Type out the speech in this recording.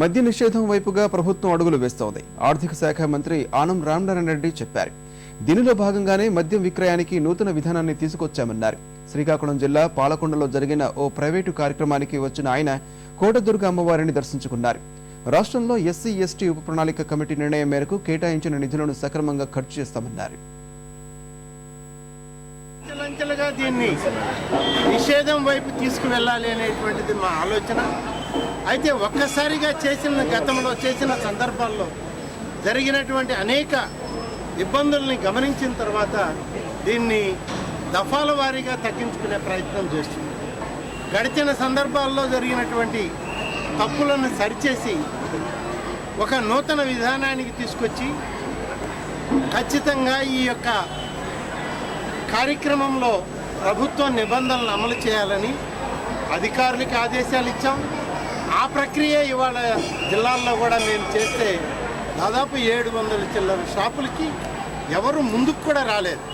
మద్య నిషేధం వైపుగా ప్రభుత్వం అడుగులు వేస్తోంది. ఆర్థిక శాఖ మంత్రి ఆనం రామనారాయణ రెడ్డి చెప్పారు. దీనిలో భాగంగానే మద్యం విక్రయానికి నూతన విధానాన్ని తీసుకొచ్చామన్నారు. శ్రీకాకుళం జిల్లా పాలకొండలో జరిగిన ఓ ప్రైవేటు కార్యక్రమానికి వచ్చిన ఆయన కోటదుర్గ అమ్మవారిని దర్శించుకున్నారు. రాష్ట్రంలో ఎస్సీ ఎస్టీ ఉప ప్రణాళిక కమిటీ నిర్ణయం మేరకు కేటాయించిన నిధులను సక్రమంగా ఖర్చు చేస్తామన్నారు. దీన్ని నిషేధం వైపు తీసుకువెళ్ళాలి అనేటువంటిది మా ఆలోచన. అయితే ఒక్కసారిగా గతంలో చేసిన సందర్భాల్లో జరిగినటువంటి అనేక ఇబ్బందుల్ని గమనించిన తర్వాత దీన్ని దఫాల వారీగా తగ్గించుకునే ప్రయత్నం చేస్తుంది. గడిచిన సందర్భాల్లో జరిగినటువంటి తప్పులను సరిచేసి ఒక నూతన విధానానికి తీసుకొచ్చి ఖచ్చితంగా ఈ యొక్క కార్యక్రమంలో ప్రభుత్వ నిబంధనలు అమలు చేయాలని అధికారులకు ఆదేశాలు ఇచ్చాం. ఆ ప్రక్రియ ఇవాళ జిల్లాల్లో కూడా మేము చేస్తే దాదాపు 700 చిల్లర షాపులకి ఎవరు ముందుకు కూడా రాలేదు.